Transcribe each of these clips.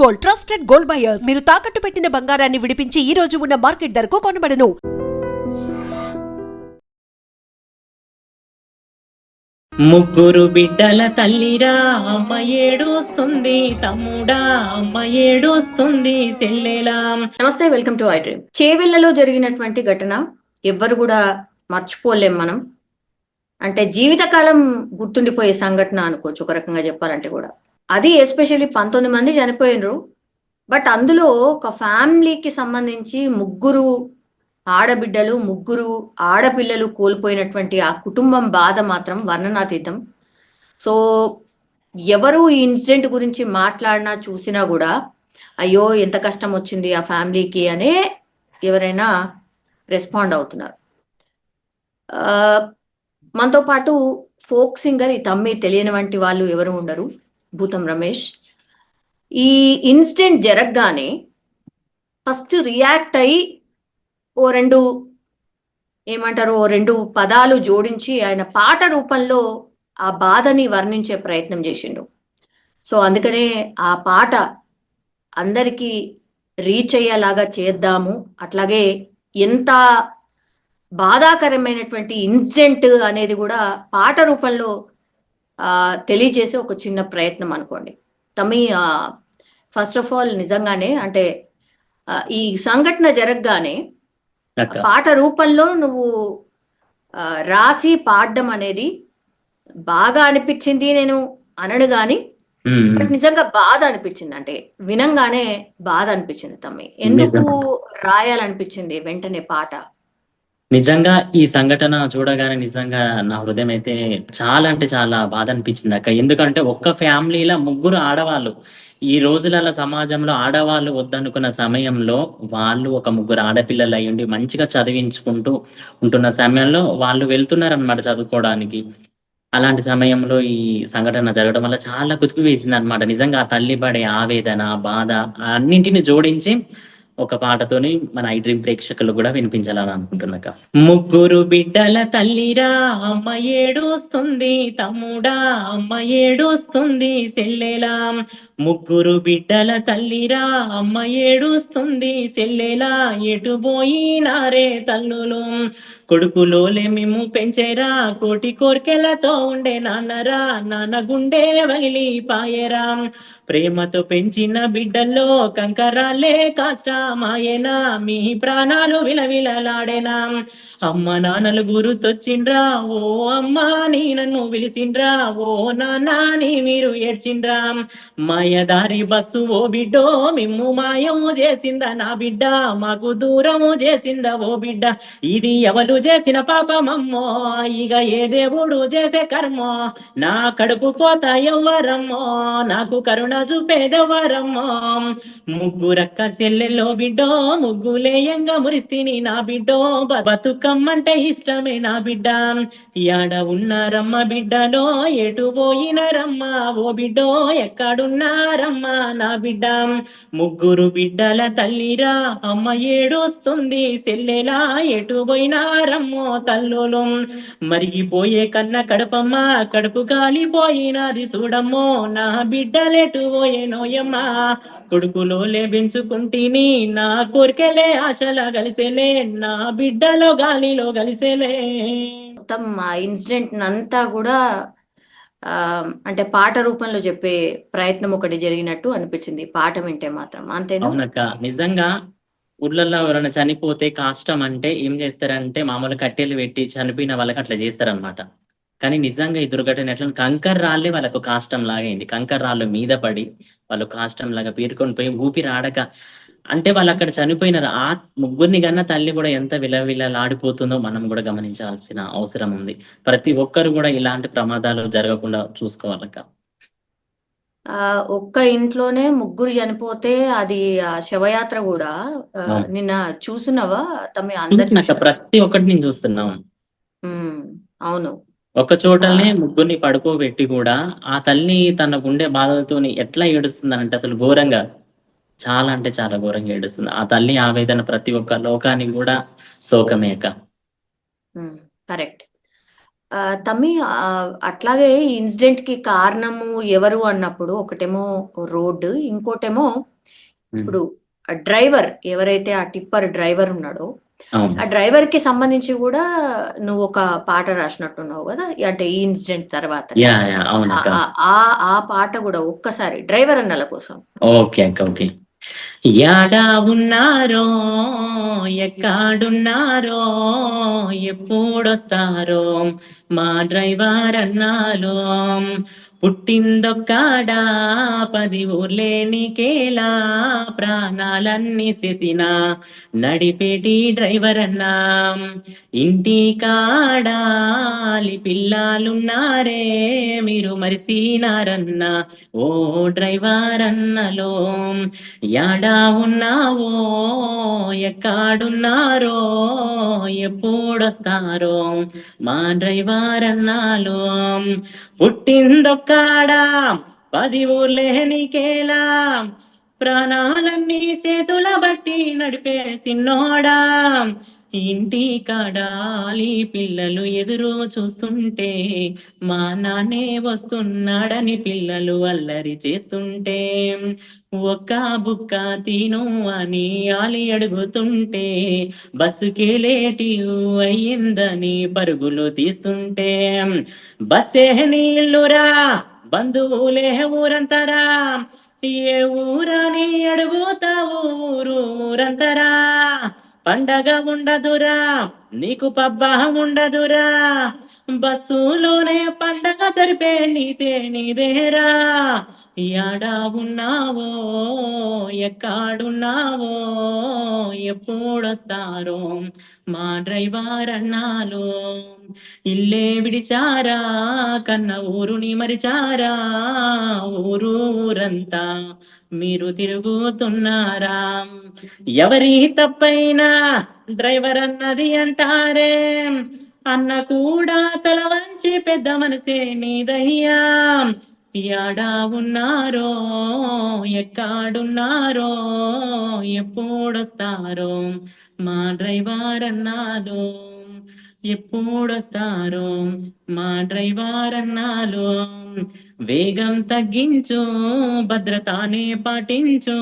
Gold, trusted gold buyers. మీరు తాకట్టు పెట్టిన బంగారాన్ని విడిపించి ఈ రోజు ఉన్న మార్కెట్ ధరకు కొనబడను. ముగ్గురు బిడ్డల తల్లిరా అమ్మ ఏడుస్తుంది, తమ్ముడా అమ్మ ఏడుస్తుంది, సెల్లెలా. నమస్తే, వెల్కమ్ టు ఐ డ్రీమ్. చేవెళ్లలో జరిగినటువంటి ఘటన ఎవ్వరు కూడా మర్చిపోలేం మనం. అంటే జీవితకాలం గుర్తుండిపోయే సంఘటన అనుకోవచ్చు ఒక రకంగా చెప్పాలంటే కూడా. అది ఎస్పెషల్లీ 19 మంది చనిపోయినరు. బట్ అందులో ఒక ఫ్యామిలీకి సంబంధించి ముగ్గురు ఆడబిడ్డలు, ముగ్గురు ఆడపిల్లలు కోల్పోయినటువంటి ఆ కుటుంబం బాధ మాత్రం వర్ణనాతీతం. సో ఎవరు ఈ ఇన్సిడెంట్ గురించి మాట్లాడినా చూసినా కూడా అయ్యో ఎంత కష్టం వచ్చింది ఆ ఫ్యామిలీకి అనే ఎవరైనా రెస్పాండ్ అవుతున్నారు. మనతో పాటు ఫోక్ సింగర్ ఈ తమ్మి తెలియని వంటి వాళ్ళు ఎవరు ఉండరు, భూతం రమేష్. ఈ ఇన్సిడెంట్ జరగగానే ఫస్ట్ రియాక్ట్ అయ్యి ఓ రెండు పదాలు జోడించి ఆయన పాట రూపంలో ఆ బాధని వర్ణించే ప్రయత్నం చేసిండు. సో అందుకనే ఆ పాట అందరికీ రీచ్ అయ్యేలాగా చేద్దాము, అట్లాగే ఎంత బాధాకరమైనటువంటి ఇన్సిడెంట్ అనేది కూడా పాట రూపంలో తెలియజేసే ఒక చిన్న ప్రయత్నం అనుకోండి. తమ్మి, ఫస్ట్ ఆఫ్ ఆల్ నిజంగానే అంటే ఈ సంఘటన జరగగానే పాట రూపంలో నువ్వు రాసి పాడడం అనేది బాగా అనిపించింది. నేను అనను గాని బట్ నిజంగా బాధ అనిపించింది. అంటే వినంగానే బాధ అనిపించింది. తమ్మి, ఎందుకు రాయాలనిపించింది వెంటనే పాట? నిజంగా ఈ సంఘటన చూడగానే నిజంగా నా హృదయం అయితే చాలా అంటే చాలా బాధ అనిపించింది అక్క. ఎందుకంటే ఒక్క ఫ్యామిలీలో ముగ్గురు ఆడవాళ్ళు, ఈ రోజులలో సమాజంలో ఆడవాళ్ళు వద్దనుకున్న సమయంలో వాళ్ళు ఒక ముగ్గురు ఆడపిల్లలు అయ్యుండి మంచిగా చదివించుకుంటూ ఉంటున్న సమయంలో వాళ్ళు వెళ్తున్నారనమాట చదువుకోవడానికి. అలాంటి సమయంలో ఈ సంఘటన జరగడం వల్ల చాలా కుదిపి వేసింది అనమాట. నిజంగా ఆ తల్లి పడే ఆవేదన, బాధ అన్నింటిని జోడించి ఒక పాటతోని మన ఐ డ్రీమ్ ప్రేక్షకులు కూడా వినిపించాలని అనుకుంటున్నాక. ముగ్గురు బిడ్డల తల్లిరా అమ్మ ఏడుస్తుంది, తమ్ముడా అమ్మ ఏడుస్తుంది, సెల్లెలా. ముగ్గురు బిడ్డల తల్లిరా అమ్మ ఏడుస్తుంది, సెల్లెలా. ఎటు పోయినారే తల్లులు, కొడుకులోలే మేము పెంచేరా, కోటి కోర్కెలతో ఉండే నాన్నరా, నాన్న గుండె వగిలి పాయరా. ప్రేమతో పెంచిన బిడ్డల్లో కంకరాలే కాష్టమాయేనా, మీ ప్రాణాలు విలవిలలాడేనా. అమ్మ నాన్నలు గుర్తొచ్చిండ్రా, ఓ అమ్మ నీ నన్ను పిలిచిండ్రా, ఓ నాన్న నీ మీరు ఏడ్చిండ్రా. మాయదారి బస్సు ఓ బిడ్డో మిమ్ము మాయము చేసిందా నా బిడ్డ, మాకు దూరము చేసిందా ఓ బిడ్డ. ఇది ఎవరు చేసిన పాపమమ్మో, ఇక ఏ దేవుడు చేసే కర్మో, నా కడుపు కోత ఎవ్వరమ్మో, నాకు కరుణ చూపేదెవ్వరమ్మో. ముగ్గురక్క చెల్లెల్లో బిడ్డో, ముగ్గులేయంగా మురిస్తిని నా బిడ్డో, బతుకమ్మంటే ఇష్టమే నా బిడ్డ. యాడ ఉన్నారమ్మ బిడ్డలో, ఎటు పోయినారమ్మ ఓ బిడ్డో, ఎక్కడున్నారమ్మ నా బిడ్డ. ముగ్గురు బిడ్డల తల్లిరా అమ్మ ఏడుస్తుంది, సెల్లెలా ఎటు పోయినారమ్మో తల్లులు. మరిగిపోయే కన్న కడుపమ్మ, కడుపు కాలిపోయినది చూడమ్మో, నా బిడ్డలెటు పోయేనోయమ్మా. కొడుకులోలే పెంచుకుంటేని, నా కోరికలే ఆశలా కలిసేలే, నా బిడ్డలో గాలిలో కలిసేలే. మొత్తం ఆ ఇన్సిడెంట్ అంతా కూడా అంటే పాట రూపంలో చెప్పే ప్రయత్నం ఒకటి జరిగినట్టు అనిపించింది పాట వింటే మాత్రం. అంతేనా? అవునక్క. నిజంగా ఊర్లలో ఎవరైనా చనిపోతే కాష్టం అంటే ఏం చేస్తారంటే మామూలు కట్టెలు పెట్టి చనిపోయిన వాళ్ళకి అట్లా చేస్తారనమాట. కానీ నిజంగా ఈ దుర్ఘటన ఎట్లా, కంకర్ రాళ్ళే వాళ్ళకు కాష్టం లాగా అయింది. కంకర్ రాళ్ళు మీద పడి వాళ్ళు కాష్టం లాగా పేరుకొని పోయి ఊపిరి ఆడక, అంటే వాళ్ళు అక్కడ చనిపోయినారు. ఆ ముగ్గురిని కన్నా తల్లి కూడా ఎంత విలవిలలాడిపోతుందో మనం కూడా గమనించాల్సిన అవసరం ఉంది. ప్రతి ఒక్కరు కూడా ఇలాంటి ప్రమాదాలు జరగకుండా చూసుకోవాలక్క. ఒక్క ఇంట్లోనే ముగ్గురు చనిపోతే అది శవయాత్ర కూడా నిన్న చూసినవా తమ్మి? అందరు ప్రతి ఒక్కటి నేను చూస్తున్నాం. అవును, ఒక చోటనే ముగ్గురిని పడుకోబెట్టి కూడా ఆ తల్లి తన గుండె బాధలతోని ఎట్లా ఏడుస్తుందనంటే అసలు ఘోరంగా, చాలా అంటే చాలా ఘోరంగా ఏడుస్తుంది. ఆ తల్లి ఆవేదన ప్రతి ఒక్క లోకానికి కూడా శోకమేక. కరెక్ట్. తమ్మి, అట్లాగే ఈ ఇన్సిడెంట్ కి కారణము ఎవరు అన్నప్పుడు ఒకటేమో రోడ్డు, ఇంకోటేమో ఉమ్, ఇప్పుడు ఆ డ్రైవర్ ఎవరైతే ఆ టిప్పర్ డ్రైవర్ ఉన్నాడో అవును. ఆ డ్రైవర్ కి సంబంధించి కూడా నువ్వు ఒక పాట రాసినట్టున్నావు కదా, అంటే ఈ ఇన్సిడెంట్ తర్వాతనే. యా యా ఆ అవునక్క. ఆ ఆ ఆ పాట కూడా ఒక్కసారి డ్రైవర్ అన్నల కోసం. ఓకే అక్క, ఓకే. యాడా ఉన్నారో, ఎక్కడున్నారో, ఎప్పుడొస్తారో మా డ్రైవర్ అన్నాలో. పుట్టిందొక్కాడా 10 ఊర్లేనికేలా, ప్రాణాలన్నీ సెతిన నడిపేటి డ్రైవర్ అన్నా. ఇంటి కాడాలి పిల్లాలున్నారే, మీరు మరిసినారన్నా ఓ డ్రైవర్ అన్నలో. యాడా ఉన్నావో, ఎక్కడున్నారో, ఎప్పుడొస్తారో మా డ్రైవర్ అన్నాలో. పుట్టిందొక్కాడా 10 ఊర్లేనికేలా, ప్రాణాలన్నీ చేతుల బట్టి నడిపే సిన్నోడా. ఇంటి కాడాలి పిల్లలు ఎదురు చూస్తుంటే, మా నాన్నే వస్తున్నాడని పిల్లలు అల్లరి చేస్తుంటే, ఒక్క బుక్క తిను అని ఆలి అడుగుతుంటే, బస్సుకే లేటి అయ్యిందని పరుగులు తీస్తుంటే, బస్సే నీళ్ళురా బంధువులే ఊరంతరా, ఏ ఊరని అడుగుతావు ఊరంతరా. పండగ ఉండదురా నీకు పబ్బ ఉండదురా, బస్సులోనే పండగ జరిపే నీదేరా. యాడా ఉన్నావో, ఎక్కడున్నావో, ఎప్పుడొస్తారో మా డ్రైవర్ అన్నాలో. ఇల్లే విడిచారా కన్న ఊరుని మరిచారా, ఊరంతా మీరు తిరుగుతున్నారా. ఎవరి తప్పైనా డ్రైవర్ అన్నది అంటారే, అన్న కూడా తల వంచి పెద్ద మనసే నీదయ్యా. యాడా ఉన్నారో, ఎక్కడున్నారో, ఎప్పుడొస్తారో మా డ్రైవర్ అన్నాలో. ఎప్పుడొస్తారో మా డ్రైవర్ అన్నాలో. వేగం తగ్గించు, భద్రతానే పాటించు,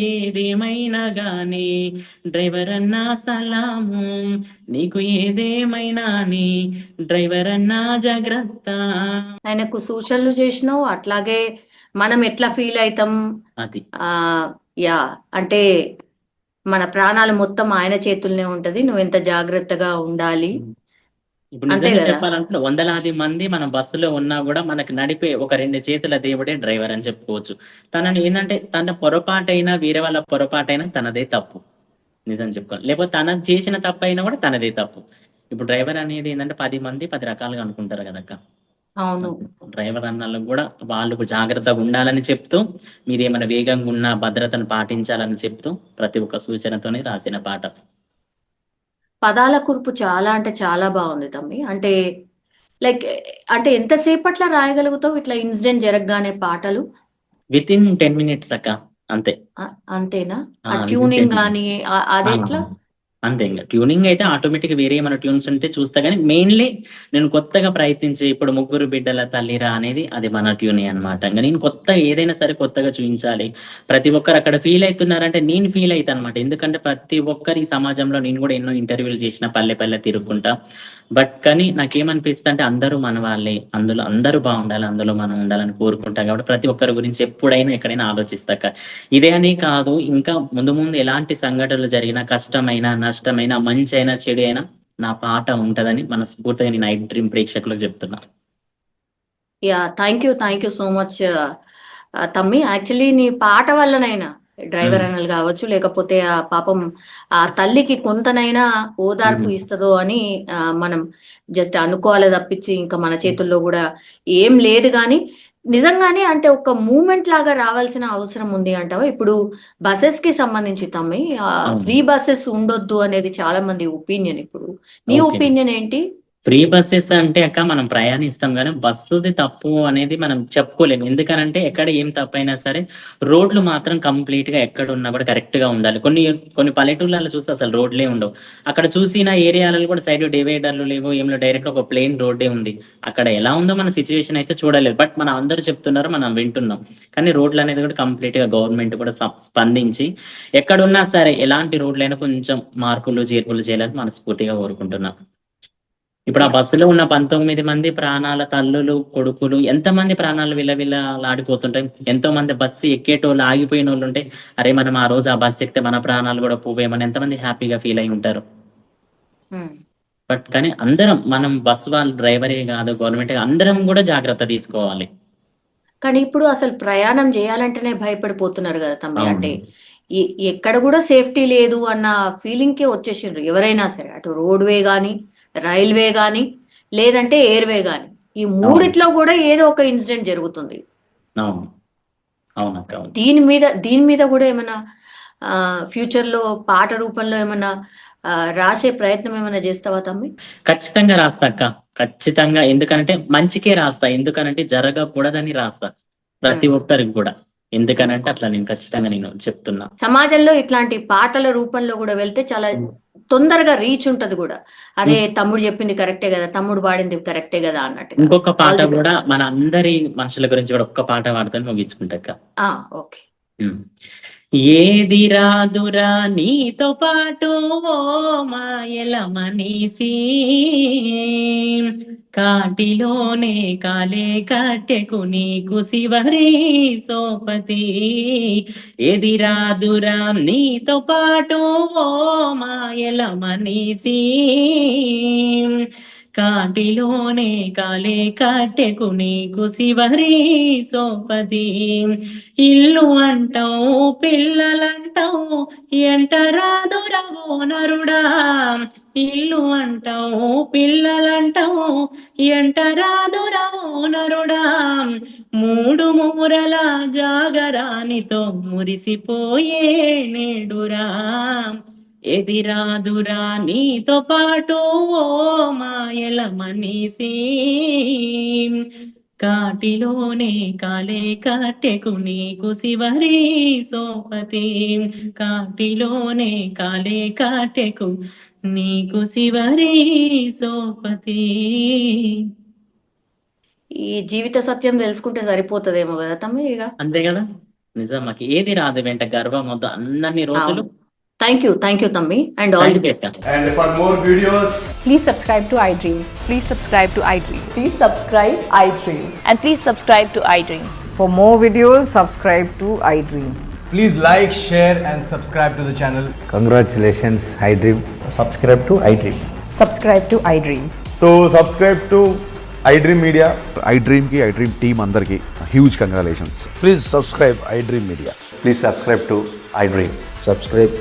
ఏదేమైనా గాని డ్రైవర్ అన్నా సలాము, నీకు ఏదేమైనా నీ డ్రైవర్ అన్నా జాగ్రత్త. ఆయనకు సూచనలు చేసినావు, అట్లాగే మనం ఎట్లా ఫీల్ అవుతాం. అది ఆ యా, అంటే మన ప్రాణాలు మొత్తం ఆయన చేతుల్లోనే ఉంటది, నువ్వు ఎంత జాగ్రత్తగా ఉండాలి. ఇప్పుడు అంతే నిజంగా కదా. చెప్పాలంటే వందలాది మంది మనం బస్సులో ఉన్నా కూడా మనకి నడిపే ఒక 2 చేతుల దేవుడే డ్రైవర్ అని చెప్పుకోవచ్చు. తనని ఏంటంటే తన పొరపాటైనా వేరే వాళ్ళ పొరపాటైనా తనదే తప్పు, నిజం చెప్పుకోవాలి. లేకపోతే తన చేసిన తప్పు అయినా కూడా తనదే తప్పు. ఇప్పుడు డ్రైవర్ అనేది ఏంటంటే 10 మంది 10 రకాలుగా అనుకుంటారు కదక్క. అవును. డ్రైవర్ అన్నలకు కూడా వాళ్ళకు జాగ్రత్తగా ఉండాలని చెప్తూ, మీరేమైనా వేగంగా ఉన్న భద్రతను పాటించాలని చెప్తూ ప్రతి ఒక్క సూచనతోనే రాసిన పాట. పదాల కూర్పు చాలా అంటే చాలా బాగుంది తమ్మి. అంటే లైక్, అంటే ఎంతసేపట్లా రాయగలుగుతావు ఇట్లా ఇన్సిడెంట్ జరగగానే పాటలు? విత్ ఇన్ 10 మినిట్స్ అక్క, అంతే. అంతేనా? ఆ విత్ ఇన్ 10 ట్యూనింగ్ మినిట్స్. కానీ అది ఎట్లా? అంతే. ఇంక ట్యూనింగ్ అయితే ఆటోమేటిక్ వేరే ఏమైనా ట్యూన్స్ ఉంటే చూస్తా గానీ, మెయిన్‌లీ నేను కొత్తగా ప్రయత్నించి ఇప్పుడు 'ముగ్గురు బిడ్డల తల్లిరా' అనేది అది మన ట్యూనే అన్నమాట. ఇంక నేను కొత్తగా ఏదైనా సరే కొత్తగా చూయించాలి. ప్రతి ఒక్కరు అక్కడ ఫీల్ అయితున్నారంటే నేను ఫీల్ అయితా అన్నమాట. ఎందుకంటే ప్రతి ఒక్కరు ఈ సమాజంలో నేను కూడా ఎన్నో ఇంటర్వ్యూలు చేసిన పల్లె పల్లె తిరుగుకుంటా. కానీ నాకేమనిపిస్తదంటే అందరూ మన వాళ్ళే. అందులో అందరూ బాగుండాలి. అందులో మనం ఉండాలని కోరుకుంటా కాబట్టి ప్రతి ఒక్కరి గురించి ఎప్పుడైనా ఎక్కడైనా ఆలోచిస్తాక. ఇదే అని కాదు, ఇంకా ముందు ముందు ఎలాంటి సంఘటనలు జరిగినా, కష్టమైనా, నష్టమైనా, మంచైనా, చెడు అయినా నా పాట ఉంటదని మనస్ఫూర్తిగా నేను నైట్ డ్రీమ్ ప్రేక్షకులకు చెప్తున్నా. Yeah, thank you so much తమ్మి. యాక్చువల్లీ నీ పాట వల్లనైనా డ్రైవర్ హ్మ్. అనలు కావచ్చు, లేకపోతే ఆ పాపం ఆ తల్లికి కొంతనైనా ఓదార్పు హ్మ్. ఇస్తుందో అని మనం జస్ట్ అనుకోవాలి తప్పించి ఇంకా మన హ్మ్. చేతుల్లో కూడా ఏం లేదు. కానీ నిజంగానే అంటే ఒక మూమెంట్ లాగా రావాల్సిన అవసరం ఉంది అంటావా? ఇప్పుడు బసెస్ కి సంబంధించి తమ్మి, అవును. ఫ్రీ బస్సెస్ ఉండొద్దు అనేది చాలా మంది ఒపీనియన్. ఇప్పుడు నీ ఓకే. ఒపీనియన్ ఏంటి? ఫ్రీ బస్సెస్ అంటే అక్క మనం ప్రయాణిస్తాం కానీ బస్సుది తప్పు అనేది మనం చెప్పుకోలేము. ఎందుకనంటే ఎక్కడ ఏం తప్పైనా సరే రోడ్లు మాత్రం కంప్లీట్ గా ఎక్కడ ఉన్నా కూడా కరెక్ట్ గా ఉండాలి. కొన్ని కొన్ని పల్లెటూళ్ళలో చూస్తే అసలు రోడ్లే ఉండవు. అక్కడ చూసిన ఏరియాలలో కూడా సైడ్ డివైడర్లు లేవు, ఏం లేవు, డైరెక్ట్ ఒక ప్లేన్ రోడ్డే ఉంది. అక్కడ ఎలా ఉందో మన సిచ్యువేషన్ అయితే చూడలేదు. బట్ మనం అందరూ చెప్తున్నారు, మనం వింటున్నాం. కానీ రోడ్లు అనేది కూడా కంప్లీట్ గా గవర్నమెంట్ కూడా స్పందించి ఎక్కడున్నా సరే ఎలాంటి రోడ్లైనా కొంచెం మార్పులు చేర్పులు చేయాలని మనస్ఫూర్తిగా కోరుకుంటున్నాం. ఇప్పుడు ఆ బస్సులో ఉన్న 19 మంది ప్రాణాల తల్లులు, కొడుకులు, ఎంతమంది ప్రాణాలు విలవిలలాడిపోతుంటాయి. ఎంతో మంది బస్సు ఎక్కేటోళ్ళు, ఆగిపోయిన వాళ్ళు ఉంటే అరే మనం ఆ రోజు ఆ బస్సు ఎక్కితే మన ప్రాణాలు కూడా పోవేమని ఎంతమంది హ్యాపీగా ఫీల్ అయి ఉంటారు. బట్ కానీ అందరం, మనం బస్సు వాళ్ళు డ్రైవరే కాదు, గవర్నమెంట్ అందరం కూడా జాగ్రత్త తీసుకోవాలి. కానీ ఇప్పుడు అసలు ప్రయాణం చేయాలంటేనే భయపడిపోతున్నారు కదా తమ్మి. అవును. అంటే ఎక్కడ కూడా సేఫ్టీ లేదు అన్న ఫీలింగ్ కే వచ్చేసిండ్రు ఎవరైనా సరే. అటు రోడ్వే గానీ, రైల్వే గానీ, లేదంటే ఎయిర్వే గానీ, ఈ మూడిట్లో కూడా ఏదో ఒక ఇన్సిడెంట్ జరుగుతుంది. అవును, అవునక్క, అవును. దీని మీద కూడా ఏమైనా ఫ్యూచర్ లో పాట రూపంలో ఏమైనా రాసే ప్రయత్నం ఏమైనా చేస్తావా తమ్మి? ఖచ్చితంగా రాస్తా అక్క, ఖచ్చితంగా. ఎందుకంటే మంచికే రాస్తా, ఎందుకనంటే జరగకూడదని రాస్తా ప్రతి ఒక్కరికి కూడా. ఎందుకనంటే అట్లా నేను ఖచ్చితంగా నేను చెప్తున్నా. సమాజంలో ఇట్లాంటి పాటల రూపంలో కూడా వెళ్తే చాలా తొందరగా రీచ్ ఉంటది కూడా. అదే తమ్ముడు చెప్పింది కరెక్టే కదా, తమ్ముడు పాడింది కరెక్టే కదా అన్నట్టు. ఇంకొక పాట కూడా మన అందరి మనుషుల గురించి కూడా ఒక్క పాట పాడుతాను ముగించుకుంటాక. ఓకే. ఏది రాదురా నీతో పాటు ఓ మాయల మనీసి, కాటిలోనే కాలే కట్టెకు నీకు శివరి సోపతి. ఏది రాదురా నీతో పాటు ఓ మాయల మనీసి, కాటిలోనే కాలే కట్టెకు నీకు శివరి సోపతి. ఇల్లు అంటావు పిల్లలంటావు ఎంటరాదురా ఓ నరుడా, ఇల్లు అంటావు పిల్లలంటావు ఎంటరాదురా ఓ నరుడా. మూడు మూరల జాగరానితో మురిసిపోయే నేడురా, ఎదిరాదురా నీతో పాటు ఓ మాయల మనీసి, కాటిలోనే కాలే కట్టెకు నీకు శివరి సోపతి. కాటిలోనే కాలే కట్టెకు నీకు శివరి సోపతి. ఈ జీవిత సత్యం తెలుసుకుంటే సరిపోతుందేమో కదా తమ్మి. ఇక అంతే కదా, నిజానికి ఏది రాదు వెంట గర్వం వద్దు అన్నన్ని రోజులు. థ్యాంక్ యూ తమ్మి, and all the best. And for more videos, Please subscribe to iDream. Please subscribe to iDream. Please subscribe iDream. And please subscribe to iDream. For more videos, subscribe to iDream. please like, share and subscribe to the channel. Congratulations, iDream. Subscribe to iDream. Subscribe to iDream. So subscribe to iDream Media. iDream ki iDream team andarki huge congratulations. Please subscribe iDream Media. Please subscribe to iDream. Subscribe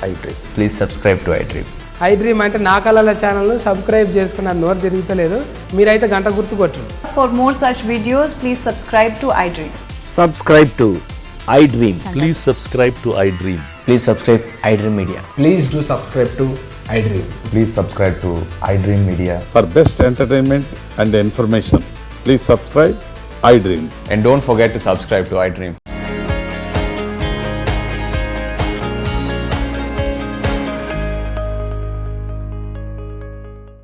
iDream. Please subscribe to iDream. iDream అంటే నా కళల ఛానల్ను subscribe చేసుకున్న నోరు తిరుగుతలేదు, మీరైతే గంట గుర్తు కొట్టండి. For more such videos, please subscribe to iDream. Subscribe to iDream. Please subscribe to iDream. Please subscribe iDream Media. Please do subscribe to iDream. Please subscribe to iDream Media. For best entertainment and information, please subscribe iDream. And don't forget to subscribe to iDream.